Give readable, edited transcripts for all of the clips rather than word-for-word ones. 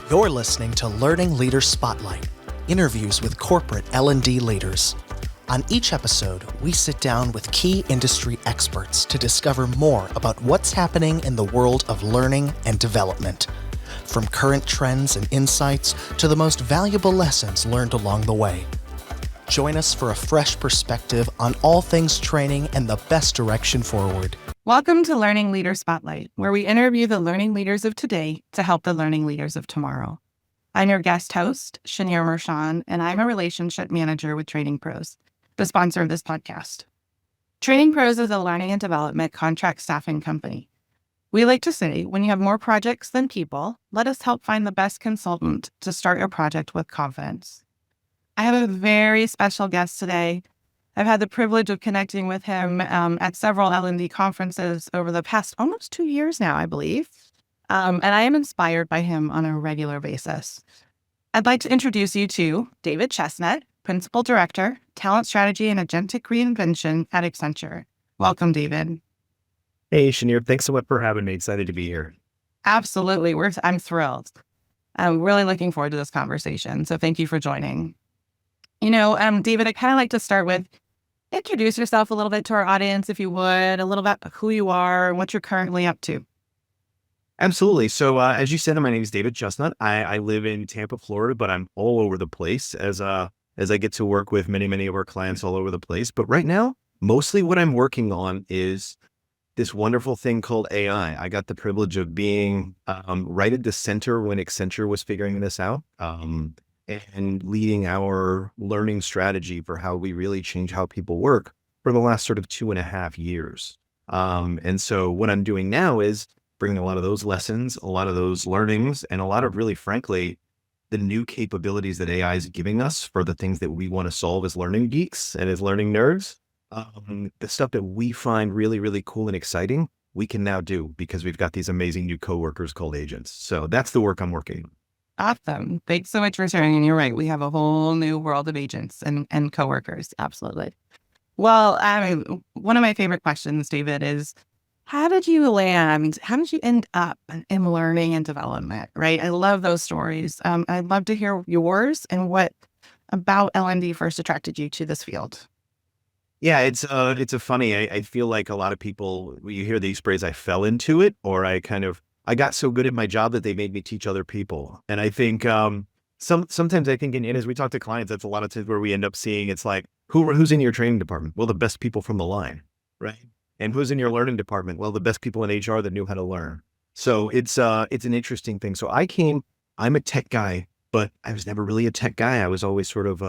You're listening to Learning Leader Spotlight, interviews with corporate L&D leaders. On each episode, we sit down with key industry experts to discover more about what's happening in the world of learning and development, from current trends and insights to the most valuable lessons learned along the way. Join us for a fresh perspective on all things training and the best direction forward. Welcome to Learning Leader Spotlight, where we interview the learning leaders of today to help the learning leaders of tomorrow. I'm your guest host, Shanier Mershon, and I'm a relationship manager with Training Pros, the sponsor of this podcast. Training Pros is a learning and development contract staffing company. We like to say, when you have more projects than people, let us help find the best consultant to start your project with confidence. I have a very special guest today. I've had the privilege of connecting with him at several L&D conferences over the past almost 2 years now, I believe. And I am inspired by him on a regular basis. I'd like to introduce you to David Chestnut, Principal Director, Talent Strategy and Agentic Reinvention at Accenture. Welcome, David. Hey, Shanier. Thanks so much for having me. Excited to be here. Absolutely. I'm thrilled. I'm really looking forward to this conversation. So thank you for joining. David, I kind of like to start with introduce yourself a little bit to our audience, if you would, a little bit about who you are and what you're currently up to. Absolutely. So as you said, my name is David Chestnut. I live in Tampa, Florida, but I'm all over the place as I get to work with many of our clients all over the place. But right now, mostly what I'm working on is this wonderful thing called AI. I got the privilege of being right at the center when Accenture was figuring this out. And leading our learning strategy for how we really change how people work for the last sort of 2.5 years. And so what I'm doing now is bringing a lot of those lessons, a lot of those learnings, and a lot of really, frankly, the new capabilities that AI is giving us for the things that we want to solve as learning geeks and as learning nerds. The stuff that we find really, really cool and exciting, we can now do because we've got these amazing new coworkers called agents. So that's the work I'm working on. Awesome. Thanks so much for sharing. And you're right. We have a whole new world of agents and coworkers. Absolutely. Well, one of my favorite questions, David, is how did you end up in learning and development, right? I love those stories. I'd love to hear yours and what about L&D first attracted you to this field. Yeah, it's a funny, I feel like a lot of people, when you hear these phrases, I fell into it, or I got so good at my job that they made me teach other people. And I think sometimes I think, and as we talk to clients, that's a lot of times where we end up seeing it's like, who's in your training department? Well, the best people from the line, right? And who's in your learning department? Well, the best people in HR that knew how to learn. So it's an interesting thing. So I'm a tech guy, but I was never really a tech guy. I was always sort of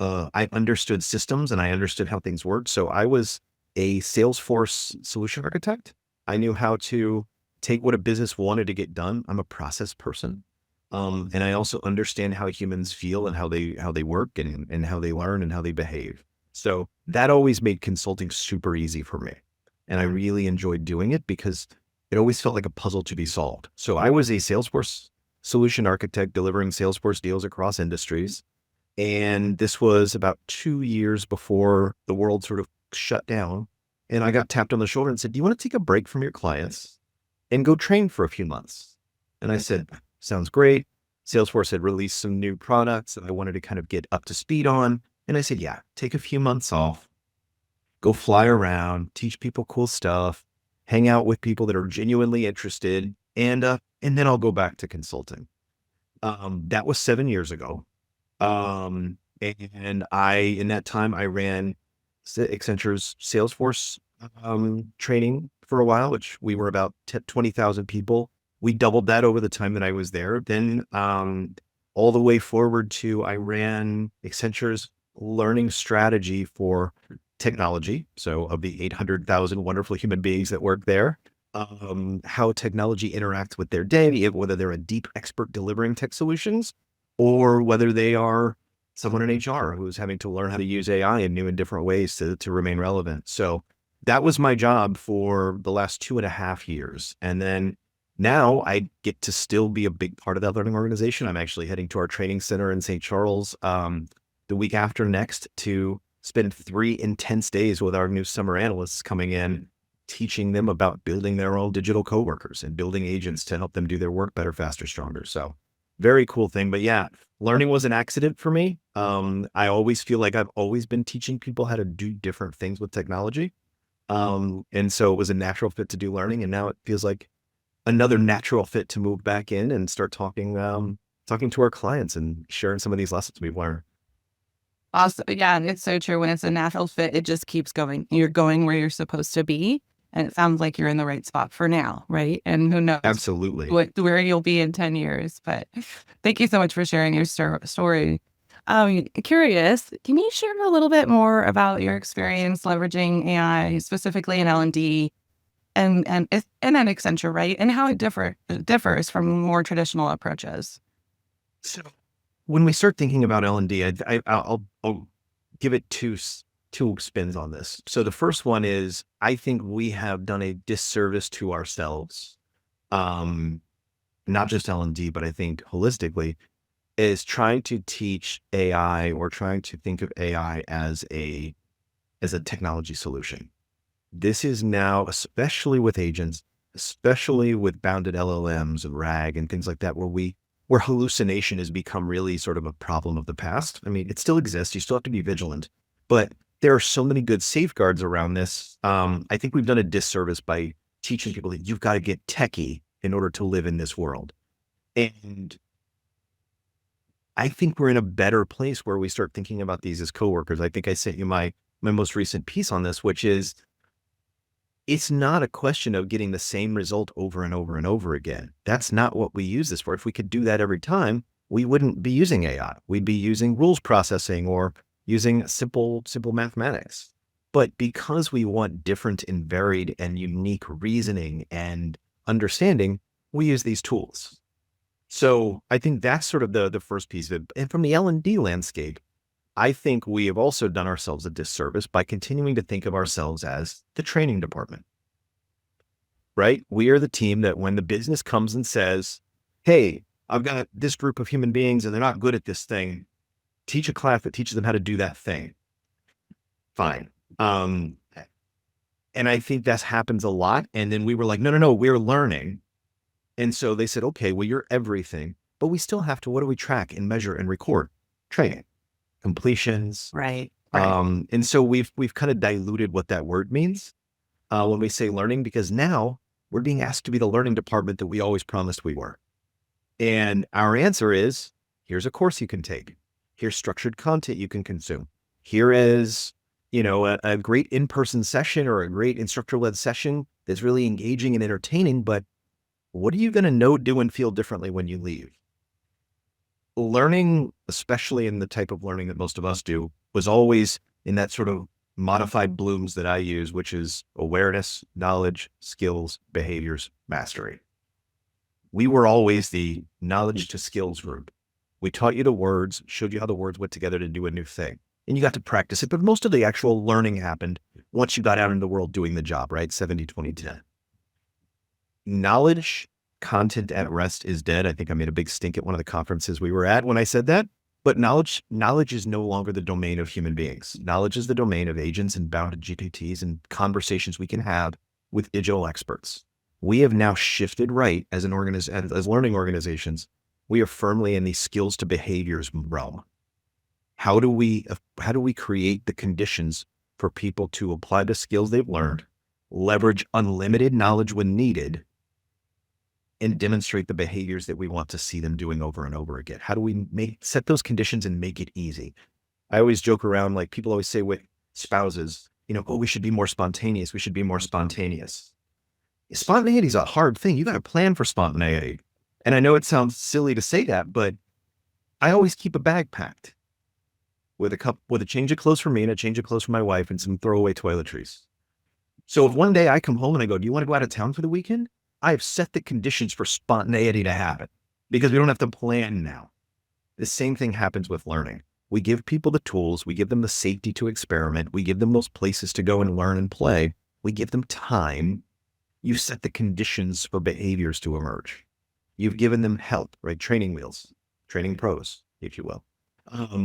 I understood systems and I understood how things worked. So I was a Salesforce solution architect. I knew how to take what a business wanted to get done. I'm a process person. And I also understand how humans feel and how they work and how they learn and how they behave. So that always made consulting super easy for me. And I really enjoyed doing it because it always felt like a puzzle to be solved. So I was a Salesforce solution architect delivering Salesforce deals across industries. And this was about 2 years before the world sort of shut down. And I got tapped on the shoulder and said, do you want to take a break from your clients and go train for a few months? And I said, sounds great. Salesforce had released some new products that I wanted to kind of get up to speed on. And I said, yeah, take a few months off, go fly around, teach people cool stuff, hang out with people that are genuinely interested. And then I'll go back to consulting. That was 7 years ago. And in that time, I ran Accenture's Salesforce training for a while, which we were about 20,000 people. We doubled that over the time that I was there. Then all the way forward to I ran Accenture's learning strategy for technology. So of the 800,000 wonderful human beings that work there, how technology interacts with their day, whether they're a deep expert delivering tech solutions or whether they are someone in HR who's having to learn how to use AI in new and different ways to remain relevant. So that was my job for the last 2.5 years. And then now I get to still be a big part of that learning organization. I'm actually heading to our training center in St. Charles the week after next to spend 3 intense days with our new summer analysts coming in, teaching them about building their own digital coworkers and building agents to help them do their work better, faster, stronger. So very cool thing. But yeah, learning was an accident for me. I always feel like I've always been teaching people how to do different things with technology. And so it was a natural fit to do learning. And now it feels like another natural fit to move back in and start talking to our clients and sharing some of these lessons we've learned. Also, yeah, and it's so true. When it's a natural fit, it just keeps going. You're going where you're supposed to be. And it sounds like you're in the right spot for now, right? And who knows Absolutely. where you'll be in 10 years. But thank you so much for sharing your story. Curious, can you share a little bit more about your experience leveraging AI, specifically in L&D and at Accenture, right? And how it differs from more traditional approaches. So when we start thinking about L&D, I'll give it two spins on this. So the first one is, I think we have done a disservice to ourselves, not just L&D, but I think holistically, is trying to teach AI or trying to think of AI as a technology solution. This is now, especially with agents, especially with bounded LLMs and RAG and things like that, where hallucination has become really sort of a problem of the past. I mean, it still exists. You still have to be vigilant, but there are so many good safeguards around this. I think we've done a disservice by teaching people that you've got to get techie in order to live in this world. And I think we're in a better place where we start thinking about these as coworkers. I think I sent you my most recent piece on this, which is, it's not a question of getting the same result over and over and over again. That's not what we use this for. If we could do that every time, we wouldn't be using AI. We'd be using rules processing or using simple mathematics. But because we want different and varied and unique reasoning and understanding, we use these tools. So I think that's sort of the first piece of it. And from the L&D landscape, I think we have also done ourselves a disservice by continuing to think of ourselves as the training department, right? We are the team that when the business comes and says, hey, I've got this group of human beings and they're not good at this thing, teach a class that teaches them how to do that thing. Fine. And I think that happens a lot. And then we were like, no, we're learning. And so they said, okay, well, you're everything, but we still have to, what do we track and measure and record? Training, completions. Right. And so we've kind of diluted what that word means when we say learning, because now we're being asked to be the learning department that we always promised we were. And our answer is, here's a course you can take. Here's structured content you can consume. Here is, a great in-person session or a great instructor-led session that's really engaging and entertaining, but what are you going to know, do, and feel differently when you leave? Learning, especially in the type of learning that most of us do, was always in that sort of modified blooms that I use, which is awareness, knowledge, skills, behaviors, mastery. We were always the knowledge to skills group. We taught you the words, showed you how the words went together to do a new thing. And you got to practice it, but most of the actual learning happened once you got out in the world doing the job, right? 70-20-10. Knowledge content at rest is dead. I think I made a big stink at one of the conferences we were at when I said that, but knowledge is no longer the domain of human beings. Knowledge is the domain of agents and bounded GPTs and conversations we can have with digital experts. We have now shifted right as as learning organizations. We are firmly in the skills to behaviors realm. How do we create the conditions for people to apply the skills they've learned, leverage unlimited knowledge when needed, and demonstrate the behaviors that we want to see them doing over and over again? How do we set those conditions and make it easy? I always joke around, like people always say with spouses, oh, we should be more spontaneous. We should be more spontaneous. Spontaneity is a hard thing. You got to plan for spontaneity. And I know it sounds silly to say that, but I always keep a bag packed with a change of clothes for me and a change of clothes for my wife and some throwaway toiletries. So if one day I come home and I go, do you want to go out of town for the weekend? I have set the conditions for spontaneity to happen because we don't have to plan now. The same thing happens with learning. We give people the tools. We give them the safety to experiment. We give them those places to go and learn and play. We give them time. You set the conditions for behaviors to emerge. You've given them help, right? Training wheels, training pros, if you will.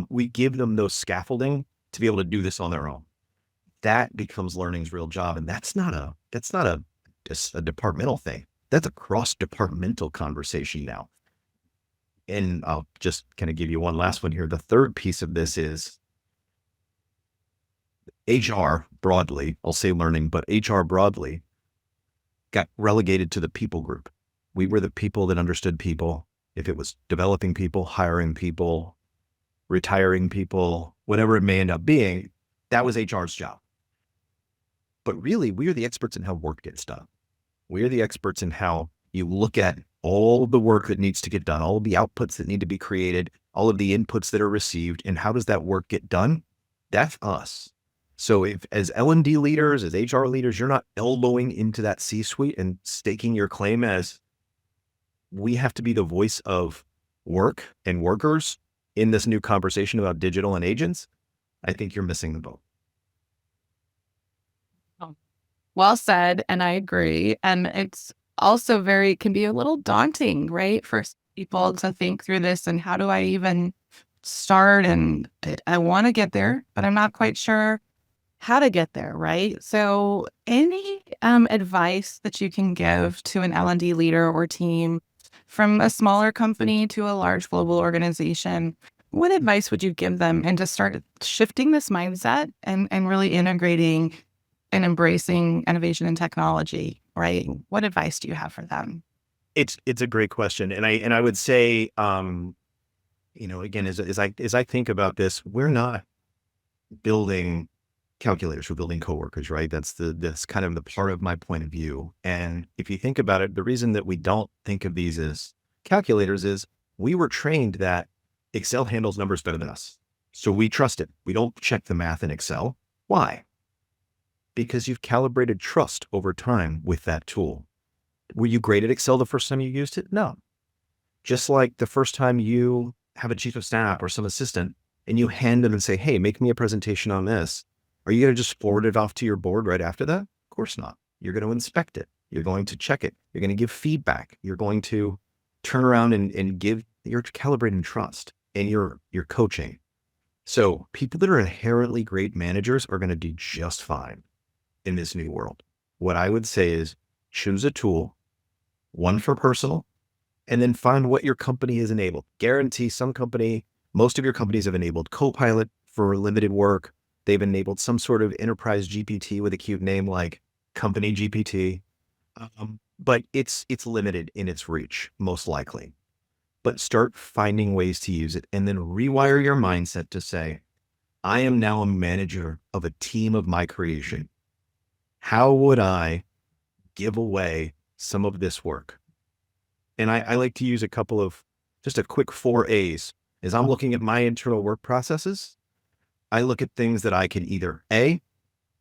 We give them those scaffolding to be able to do this on their own. That becomes learning's real job. And that's not a departmental thing. That's a cross-departmental conversation now. And I'll just kind of give you one last one here. The third piece of this is HR broadly. I'll say learning, but HR broadly got relegated to the people group. We were the people that understood people. If it was developing people, hiring people, retiring people, whatever it may end up being, that was HR's job. But really, we are the experts in how work gets done. We are the experts in how you look at all of the work that needs to get done, all of the outputs that need to be created, all of the inputs that are received, and how does that work get done? That's us. So if as L&D leaders, as HR leaders, you're not elbowing into that C-suite and staking your claim as we have to be the voice of work and workers in this new conversation about digital and agents, I think you're missing the boat. Well said. And I agree. And it's also can be a little daunting, right? For people to think through this and how do I even start? And I want to get there, but I'm not quite sure how to get there, right? So any advice that you can give to an L&D leader or team from a smaller company to a large global organization, what advice would you give them and to start shifting this mindset and really integrating and embracing innovation and technology, right? What advice do you have for them? It's a great question. And I would say, again, as I think about this, we're not building calculators, we're building coworkers, right? That's kind of the part of my point of view. And if you think about it, the reason that we don't think of these as calculators is we were trained that Excel handles numbers better than us. So we trust it. We don't check the math in Excel. Why? Because you've calibrated trust over time with that tool. Were you great at Excel the first time you used it? No. Just like the first time you have a chief of staff or some assistant and you hand them and say, hey, make me a presentation on this. Are you going to just forward it off to your board right after that? Of course not. You're going to inspect it. You're going to check it. You're going to give feedback. You're going to turn around and give, you're calibrating trust and you're coaching. So people that are inherently great managers are going to do just fine in this new world. What I would say is choose a tool, one for personal, and then find what your company has enabled. Guarantee most of your companies have enabled Copilot for limited work. They've enabled some sort of enterprise GPT with a cute name like Company GPT. But it's limited in its reach, most likely. But start finding ways to use it and then rewire your mindset to say, I am now a manager of a team of my creation. How would I give away some of this work? And I like to use just a quick 4 A's. As I'm looking at my internal work processes, I look at things that I can either A,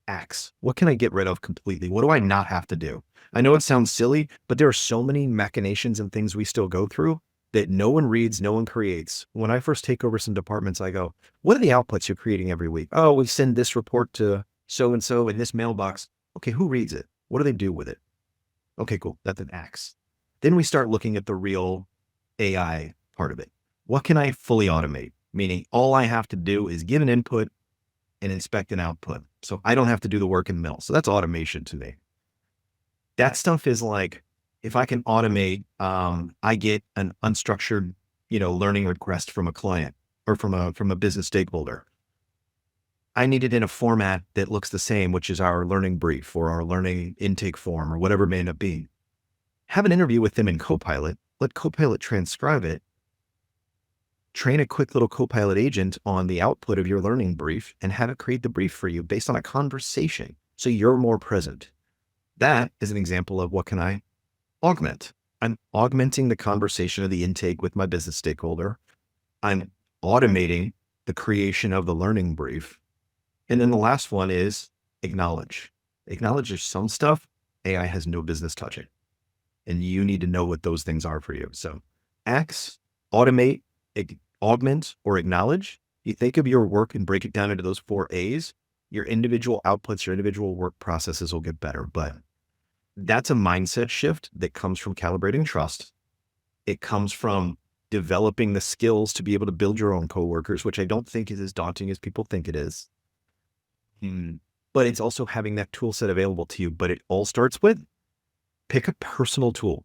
axe. What can I get rid of completely? What do I not have to do? I know it sounds silly, but there are so many machinations and things we still go through that no one reads, no one creates. When I first take over some departments, I go, what are the outputs you're creating every week? Oh, we send this report to so-and-so in this mailbox. Okay, who reads it? What do they do with it? Okay, cool. That's an axe. Then we start looking at the real AI part of it. What can I fully automate? Meaning all I have to do is give an input and inspect an output. So I don't have to do the work in the middle. So that's automation to me. That stuff is like, if I can automate, I get an unstructured, learning request from a client or from a business stakeholder. I need it in a format that looks the same, which is our learning brief or our learning intake form or whatever it may end up being. Have an interview with them in Copilot, let Copilot transcribe it, train a quick little Copilot agent on the output of your learning brief and have it create the brief for you based on a conversation. So you're more present. That is an example of what can I augment? I'm augmenting the conversation of the intake with my business stakeholder. I'm automating the creation of the learning brief. And then the last one is acknowledge. Acknowledge there's some stuff AI has no business touching. And you need to know what those things are for you. So axe, automate, augment, or acknowledge. You think of your work and break it down into those 4 A's, your individual outputs, your individual work processes will get better. But that's a mindset shift that comes from calibrating trust. It comes from developing the skills to be able to build your own coworkers, which I don't think is as daunting as people think it is. But it's also having that tool set available to you. But it all starts with pick a personal tool.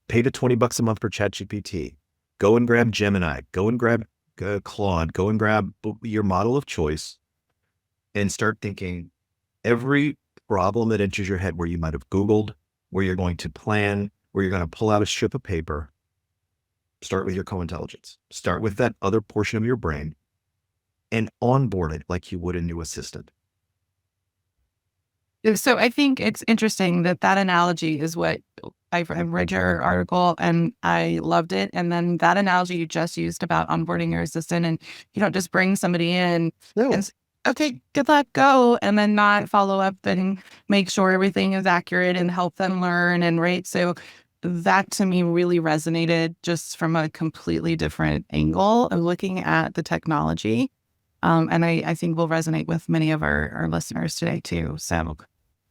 Pay the $20 a month for ChatGPT. Go and grab Gemini, go and grab Claude, go and grab your model of choice and start thinking every problem that enters your head where you might have Googled, where you're going to plan, where you're going to pull out a strip of paper. Start with your co-intelligence. Start with that other portion of your brain and onboard it like you would a new assistant. So I think it's interesting that analogy is what I've read your article and I loved it. And then that analogy you just used about onboarding your assistant, and you don't just bring somebody in and okay, good luck, go, and then not follow up and make sure everything is accurate and help them learn and right. So that to me really resonated just from a completely different angle of looking at the technology. And I think will resonate with many of our listeners today too. So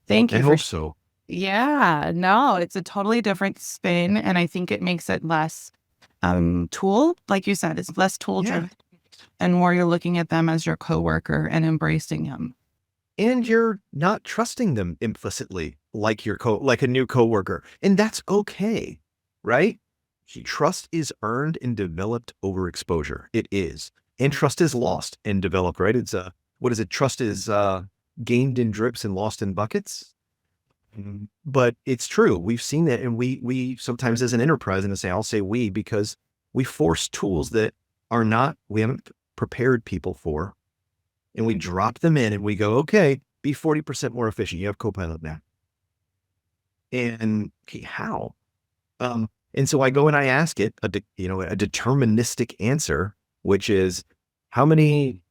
thank you. I hope so. Yeah, no, it's a totally different spin. And I think it makes it less tool. Like you said, it's less tool driven and more you're looking at them as your coworker and embracing them. And you're not trusting them implicitly like like a new coworker. And that's okay, right? Trust is earned and developed over exposure. It is. And trust is lost and developed, right? It's what is it? Trust is gained in drips and lost in buckets. But it's true. We've seen that. And we sometimes as an enterprise, and I'll say we, because we force tools that we haven't prepared people for. And we drop them in and we go, okay, be 40% more efficient. You have Copilot now. And okay, how? And so I go and I ask it a deterministic answer, which is how many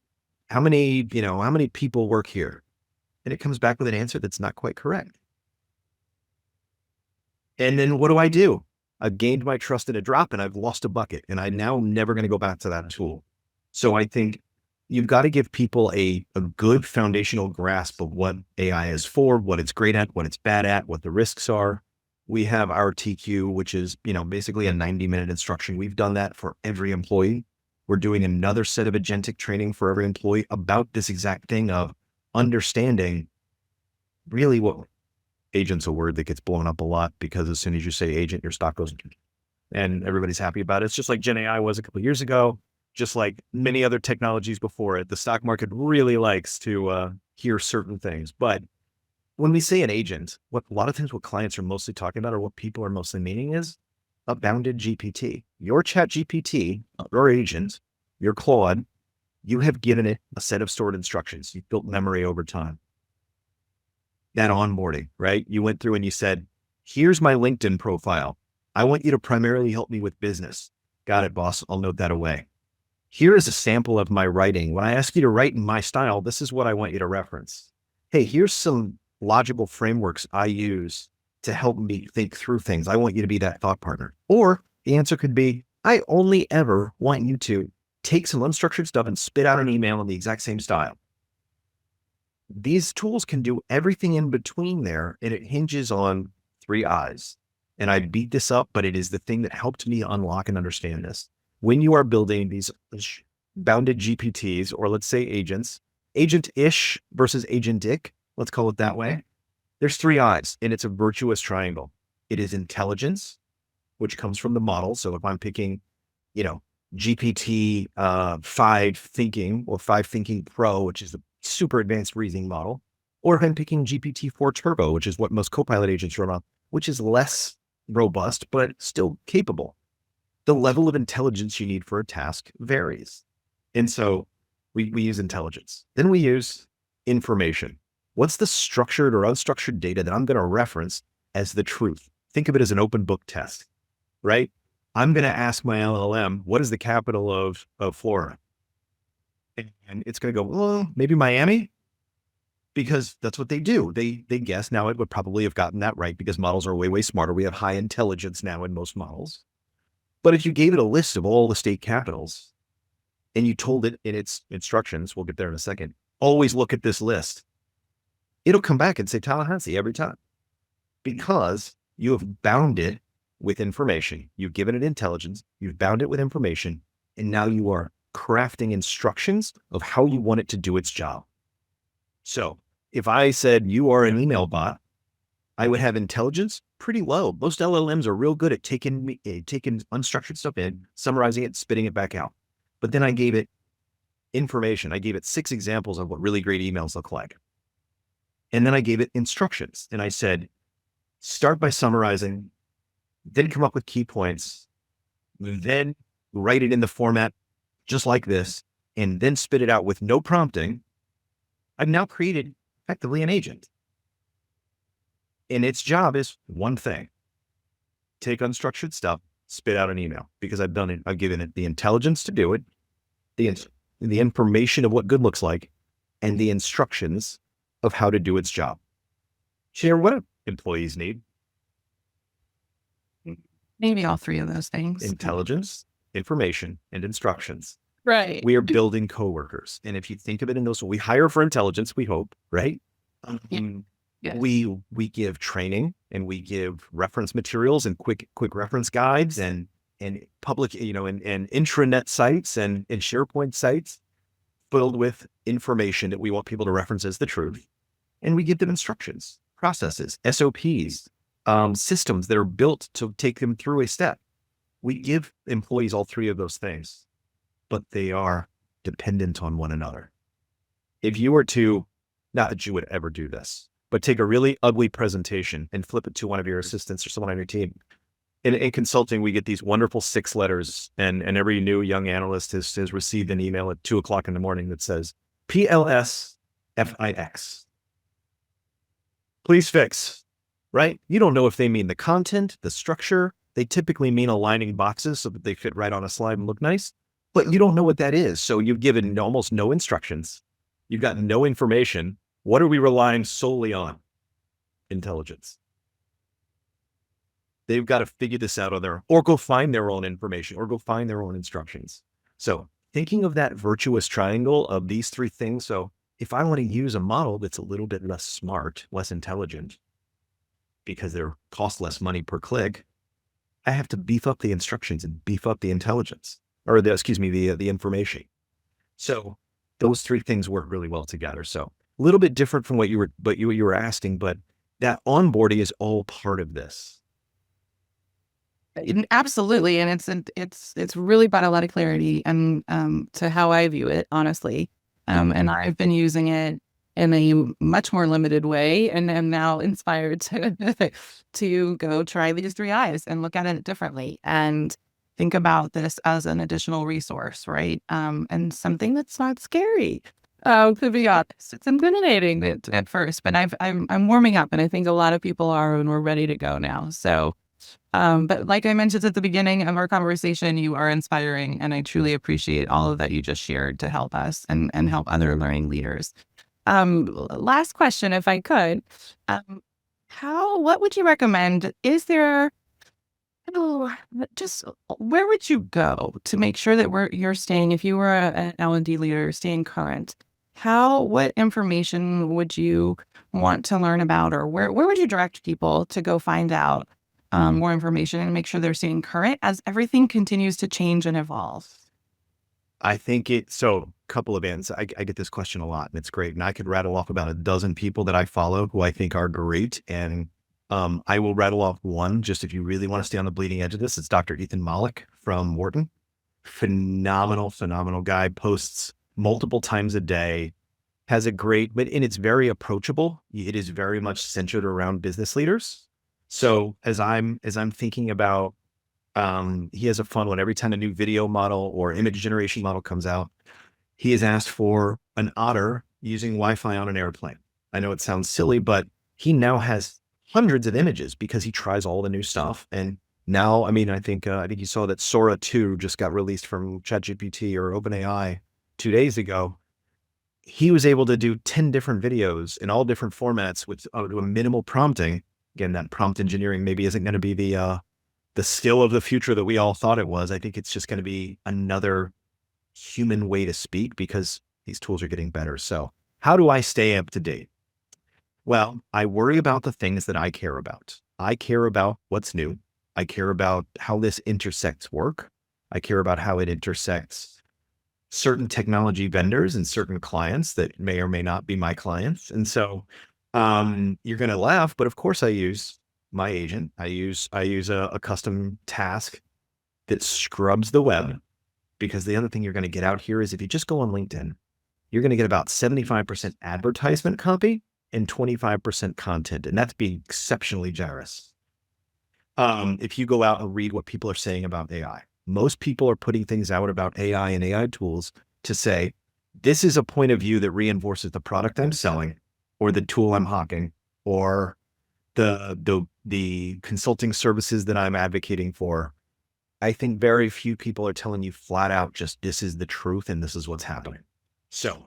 people work here? And it comes back with an answer that's not quite correct. And then what do? I've gained my trust in a drop and I've lost a bucket and I'm now never going to go back to that tool. So I think you've got to give people a good foundational grasp of what AI is for, what it's great at, what it's bad at, what the risks are. We have our TQ, which is, basically a 90-minute instruction. We've done that for every employee. We're doing another set of agentic training for every employee about this exact thing of understanding really what agent's a word that gets blown up a lot because as soon as you say agent, your stock goes and everybody's happy about it. It's just like Gen AI was a couple of years ago. Just like many other technologies before it, the stock market really likes to hear certain things. But when we say an agent, a lot of times what clients are mostly talking about or what people are mostly meaning is a bounded GPT. Your chat GPT, your agent, your Claude, you have given it a set of stored instructions. You've built memory over time. That onboarding, right? You went through and you said, here's my LinkedIn profile. I want you to primarily help me with business. Got it, boss. I'll note that away. Here is a sample of my writing. When I ask you to write in my style, this is what I want you to reference. Hey, here's some logical frameworks I use to help me think through things. I want you to be that thought partner. Or the answer could be, I only ever want you to take some unstructured stuff and spit out an email in the exact same style. These tools can do everything in between there, and it hinges on 3 I's. And I beat this up, but it is the thing that helped me unlock and understand this. When you are building these bounded GPTs, or let's say agents, agent-ish versus agentic, let's call it that way, there's 3 I's and it's a virtuous triangle. It is intelligence, which comes from the model. So if I'm picking, GPT 5 thinking or 5 thinking pro, which is the super advanced reasoning model, or if I'm picking GPT-4 turbo, which is what most Copilot agents run on, which is less robust, but still capable. The level of intelligence you need for a task varies. And so we use intelligence. Then we use information. What's the structured or unstructured data that I'm going to reference as the truth? Think of it as an open book test, right? I'm going to ask my LLM, what is the capital of Florida? And it's going to go, well, maybe Miami, because that's what they do. They guess. Now it would probably have gotten that right because models are way, way smarter. We have high intelligence now in most models. But if you gave it a list of all the state capitals and you told it in its instructions, we'll get there in a second, always look at this list, it'll come back and say Tallahassee every time because you have bound it with information. You've given it intelligence, you've bound it with information, and now you are crafting instructions of how you want it to do its job. So if I said you are an email bot, I would have intelligence pretty low. Most LLMs are real good at taking unstructured stuff in, summarizing it, spitting it back out. But then I gave it information. I gave it 6 examples of what really great emails look like. And then I gave it instructions. And I said, start by summarizing, then come up with key points, then write it in the format just like this, and then spit it out with no prompting. I've now created effectively an agent. And its job is one thing: take unstructured stuff, spit out an email, because I've done it. I've given it the intelligence to do it, the information of what good looks like, and the instructions of how to do its job. Share what do employees need? Maybe all 3 of those things. Intelligence, information, and instructions. Right. We are building coworkers. And if you think of it in those, we hire for intelligence, we hope, right? Yes. We give training, and we give reference materials and quick reference guides and public, and intranet sites and SharePoint sites filled with information that we want people to reference as the truth. And we give them instructions, processes, SOPs, systems that are built to take them through a step. We give employees all 3 of those things, but they are dependent on one another. If you were to, not that you would ever do this, but take a really ugly presentation and flip it to one of your assistants or someone on your team. In consulting, we get these wonderful 6 letters, and every new young analyst has received an email at 2:00 in the morning that says, PLSFIX. Please fix, right? You don't know if they mean the content, the structure. They typically mean aligning boxes so that they fit right on a slide and look nice, but you don't know what that is. So you've given almost no instructions. You've got no information. What are we relying solely on? Intelligence. They've got to figure this out on their own, or go find their own information, or go find their own instructions. So thinking of that virtuous triangle of these 3 things. So if I want to use a model that's a little bit less smart, less intelligent, because they cost less money per click, I have to beef up the instructions and beef up the intelligence, or the information. So those 3 things work really well together. So a little bit different from what you were asking, but that onboarding is all part of this. Absolutely. And it's really brought a lot of clarity and to how I view it, honestly. And I've been using it in a much more limited way, and am now inspired to go try these 3 eyes and look at it differently and think about this as an additional resource, right? And something that's not scary. To be honest, it's intimidating at first, but I'm warming up, and I think a lot of people are, and we're ready to go now. So, but like I mentioned at the beginning of our conversation, you are inspiring, and I truly appreciate all of that you just shared to help us and help other learning leaders. Last question, if I could, what would you recommend? Is there, just where would you go to make sure that you're staying, if you were an L&D leader, staying current? What information would you want to learn about, or where would you direct people to go find out more information and make sure they're staying current as everything continues to change and evolve? I think so a couple of ends. I get this question a lot, and it's great. And I could rattle off about a dozen people that I follow who I think are great. And I will rattle off one, just if you really want to stay on the bleeding edge of this. It's Dr. Ethan Malik from Wharton. Phenomenal guy, posts multiple times a day, has and it's very approachable. It is very much centered around business leaders. So as I'm thinking about, he has a fun one. Every time a new video model or image generation model comes out, he has asked for an otter using Wi-Fi on an airplane. I know it sounds silly, but he now has hundreds of images because he tries all the new stuff. And now, I think you saw that Sora 2 just got released from ChatGPT or OpenAI 2 days ago. He was able to do 10 different videos in all different formats with a minimal prompting. Again, that prompt engineering maybe isn't going to be the skill of the future that we all thought it was. I think it's just going to be another human way to speak because these tools are getting better. So how do I stay up to date? Well, I worry about the things that I care about. I care about what's new. I care about how this intersects work. I care about how it intersects certain technology vendors and certain clients that may or may not be my clients. And so You're going to laugh, but of course I use my agent. I use a custom task that scrubs the web, because the other thing you're going to get out here is if you just go on LinkedIn, you're going to get about 75% advertisement copy and 25% content. And that's being exceptionally generous. If you go out and read what people are saying about AI, most people are putting things out about AI and AI tools to say, this is a point of view that reinforces the product I'm selling, or the tool I'm hawking, or the consulting services that I'm advocating for. I think very few people are telling you flat out, just this is the truth and this is what's happening. So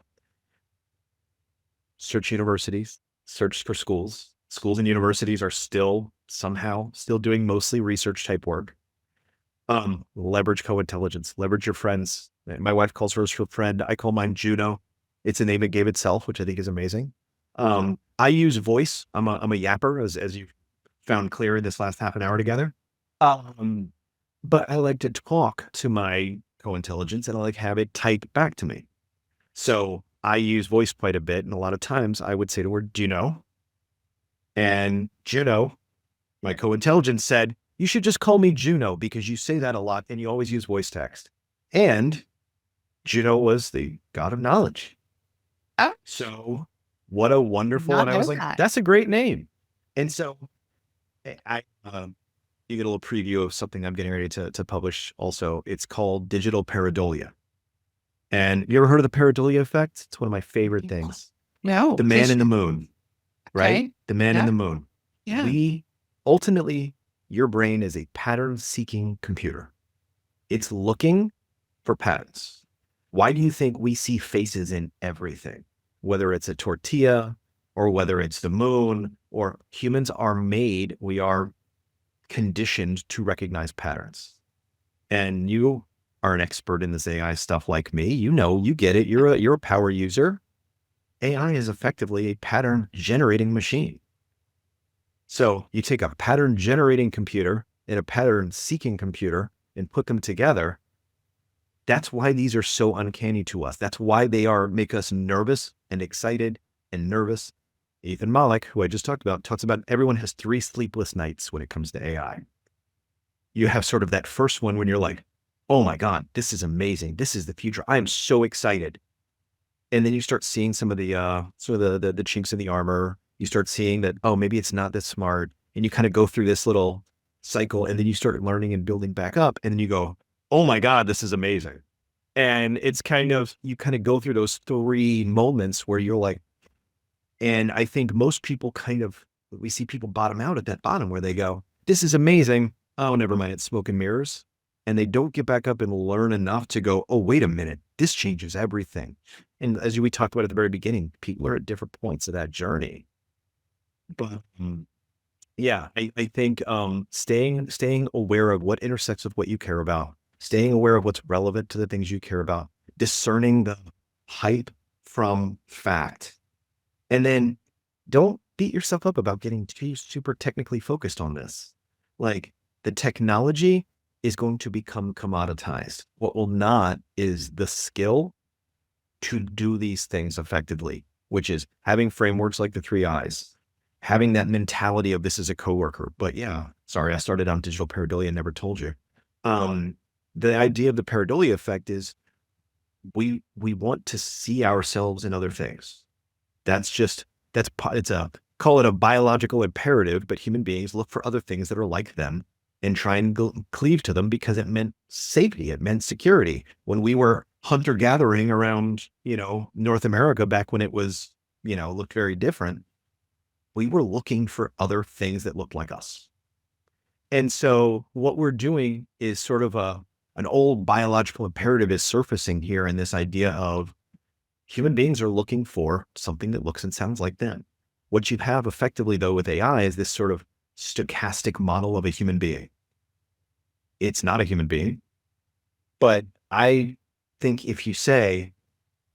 search universities, search for schools. Schools and universities are still doing mostly research type work. Leverage co-intelligence, leverage your friends. My wife calls hers her friend. I call mine Juno. It's a name it gave itself, which I think is amazing. I use voice. I'm a yapper, as you found clear in this last half an hour together. But I like to talk to my co-intelligence, and I like have it type back to me. So I use voice quite a bit. And a lot of times I would say to her, Juno. And Juno, my co-intelligence, said, you should just call me Juno, because you say that a lot and you always use voice text. And Juno was the god of knowledge. Oh. So what a wonderful, and I was like, that. that's a great name. And so you get a little preview of something I'm getting ready to publish also. It's called digital pareidolia. And you ever heard of the pareidolia effect? It's one of my favorite things. No. The man in the moon, right? Okay. The man in Yeah. the moon. Yeah. Ultimately, your brain is a pattern-seeking computer. It's looking for patterns. Why do you think we see faces in everything? Whether it's a tortilla, or whether it's the moon, or humans are made, we are conditioned to recognize patterns. And you are an expert in this AI stuff like me. You know, you get it. You're a power user. AI is effectively a pattern generating machine. So you take a pattern generating computer and a pattern seeking computer and put them together. That's why these are so uncanny to us. That's why they make us nervous and excited and nervous. Ethan Malik, who I just talked about, talks about everyone has 3 sleepless nights when it comes to AI. You have sort of that first one when you're like, oh my God, this is amazing. This is the future. I am so excited. And then you start seeing some of the sort of the chinks in the armor. You start seeing that, oh, maybe it's not this smart. And you kind of go through this little cycle, and then you start learning and building back up. And then you go, oh my God, this is amazing. And it's kind of, you kind of go through those 3 moments where you're like, and I think most people we see people bottom out at that bottom where they go, this is amazing. Oh, never mind. It's smoke and mirrors. And they don't get back up and learn enough to go, oh, wait a minute, this changes everything. And as we talked about at the very beginning, people are at different points of that journey. But yeah, I think staying aware of what intersects with what you care about, staying aware of what's relevant to the things you care about, discerning the hype from fact. And then don't beat yourself up about getting too super technically focused on this. Like, the technology is going to become commoditized. What will not is the skill to do these things effectively, which is having frameworks like the 3 I's, having that mentality of this is a coworker. But yeah, sorry, I started on digital pareidolia and never told you. The idea of the pareidolia effect is we want to see ourselves in other things. Call it a biological imperative, but human beings look for other things that are like them and try and cleave to them because it meant safety. It meant security. When we were hunter-gathering around, North America back when it was, looked very different, we were looking for other things that looked like us. And so what we're doing is sort of an old biological imperative is surfacing here in this idea of human beings are looking for something that looks and sounds like them. What you have effectively, though, with AI is this sort of stochastic model of a human being. It's not a human being, but I think if you say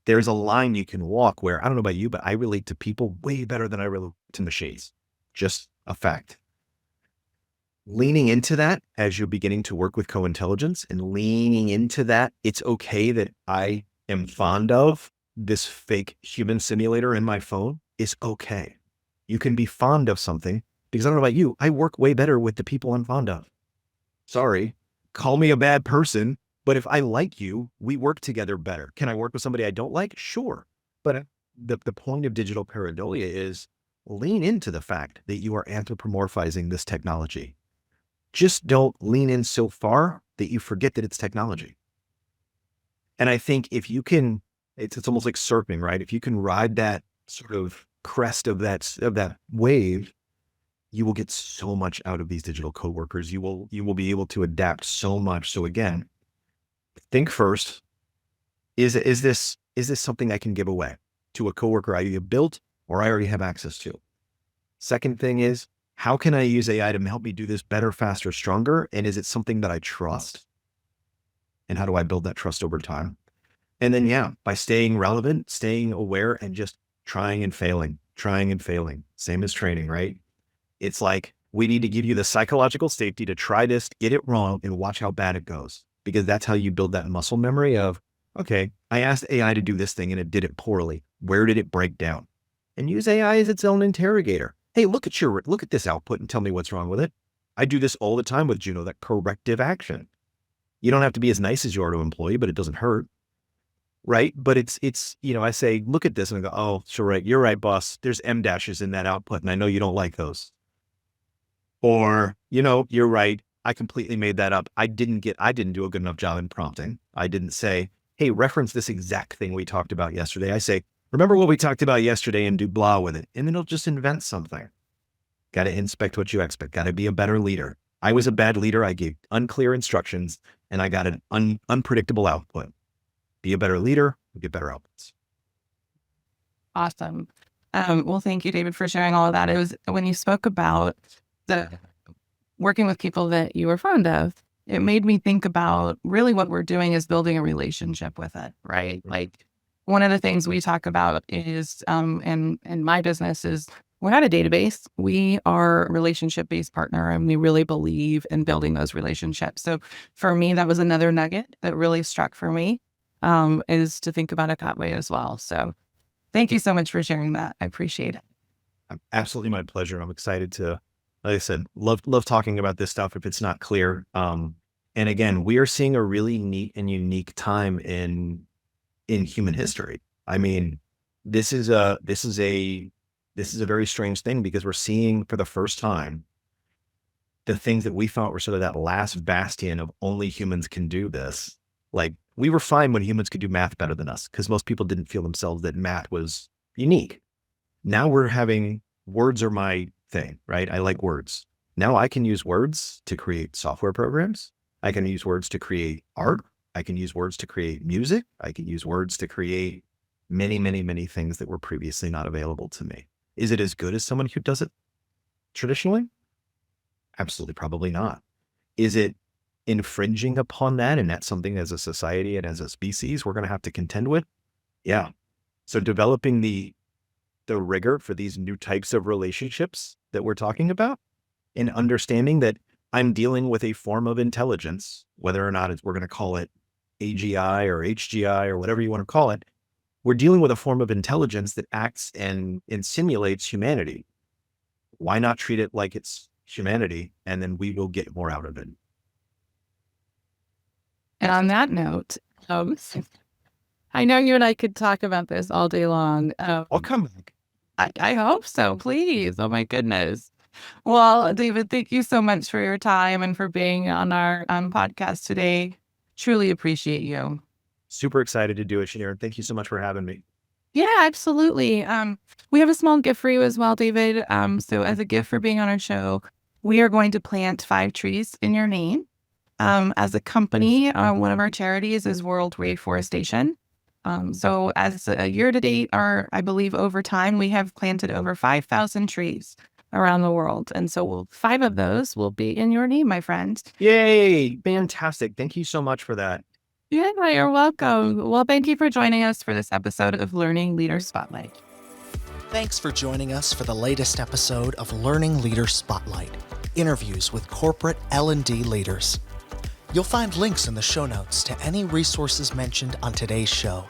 there's a line you can walk where, I don't know about you, but I relate to people way better than I relate to machines. Just a fact. Leaning into that as you're beginning to work with co-intelligence and leaning into that, it's okay that I am fond of this fake human simulator in my phone is okay. You can be fond of something because I don't know about you. I work way better with the people I'm fond of. Sorry, call me a bad person, but if I like you, we work together better. Can I work with somebody I don't like? Sure. But the point of digital pareidolia is lean into the fact that you are anthropomorphizing this technology. Just don't lean in so far that you forget that it's technology. And I think if you can, it's almost like surfing, right? If you can ride that sort of crest of that wave, you will get so much out of these digital coworkers. You will be able to adapt so much. So again, think first, is this something I can give away to a coworker I either built or I already have access to? Second thing is, how can I use AI to help me do this better, faster, stronger? And is it something that I trust? And how do I build that trust over time? And then, by staying relevant, staying aware, and just trying and failing. Same as training, right? It's like, we need to give you the psychological safety to try this, get it wrong, and watch how bad it goes. Because that's how you build that muscle memory of, okay, I asked AI to do this thing and it did it poorly. Where did it break down? And use AI as its own interrogator. Hey, look at this output and tell me what's wrong with it. I do this all the time with Juno, that corrective action. You don't have to be as nice as you are to an employee, but it doesn't hurt. Right. But it's, I say, look at this and I go, oh, sure. Right. You're right, boss. There's M dashes in that output. And I know you don't like those. Or, you're right. I completely made that up. I didn't do a good enough job in prompting. I didn't say, hey, reference this exact thing we talked about yesterday. I say, remember what we talked about yesterday and do blah with it. And then it'll just invent something. Got to inspect what you expect. Got to be a better leader. I was a bad leader. I gave unclear instructions and I got an unpredictable output. Be a better leader, you'll get better outputs. Awesome. Well, thank you, David, for sharing all of that. It was when you spoke about the working with people that you were fond of, it made me think about really what we're doing is building a relationship with it, right? Like one of the things we talk about is, in my business is we're not a database. We are a relationship-based partner and we really believe in building those relationships. So for me, that was another nugget that really struck for me, is to think about it that way as well. So thank you so much for sharing that. I appreciate it. Absolutely my pleasure. I'm excited to, like I said, love talking about this stuff if it's not clear. And again, we are seeing a really neat and unique time in human history. I mean, this is a very strange thing because we're seeing for the first time the things that we thought were sort of that last bastion of only humans can do this. Like we were fine when humans could do math better than us because most people didn't feel themselves that math was unique. Now we're having words are my thing, right? I like words. Now I can use words to create software programs. I can use words to create art. I can use words to create music. I can use words to create many, many, many things that were previously not available to me. Is it as good as someone who does it traditionally? Absolutely, probably not. Is it infringing upon that? And that's something as a society and as a species, we're going to have to contend with. Yeah. So developing the rigor for these new types of relationships that we're talking about and understanding that I'm dealing with a form of intelligence, whether or not we're going to call it AGI or HGI or whatever you want to call it. We're dealing with a form of intelligence that acts and simulates humanity. Why not treat it like it's humanity and then we will get more out of it? And on that note, I know you and I could talk about this all day long. I'll come back. I hope so, please. Oh my goodness. Well, David, thank you so much for your time and for being on our podcast today. Truly appreciate you. Super excited to do it, Shaneer. Thank you so much for having me. Yeah, absolutely. We have a small gift for you as well, David. So as a gift for being on our show, we are going to plant 5 trees in your name. As a company, one of our charities is World Reforestation. So as a year to date, I believe over time, we have planted over 5,000 trees around the world. And so 5 of those will be in your name, my friend. Yay. Fantastic. Thank you so much for that. Yeah, you're welcome. Well, thank you for joining us for this episode of Learning Leader Spotlight. Thanks for joining us for the latest episode of Learning Leader Spotlight, interviews with corporate L&D leaders. You'll find links in the show notes to any resources mentioned on today's show.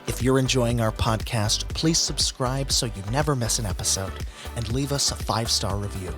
If you're enjoying our podcast, please subscribe so you never miss an episode and leave us a 5-star review.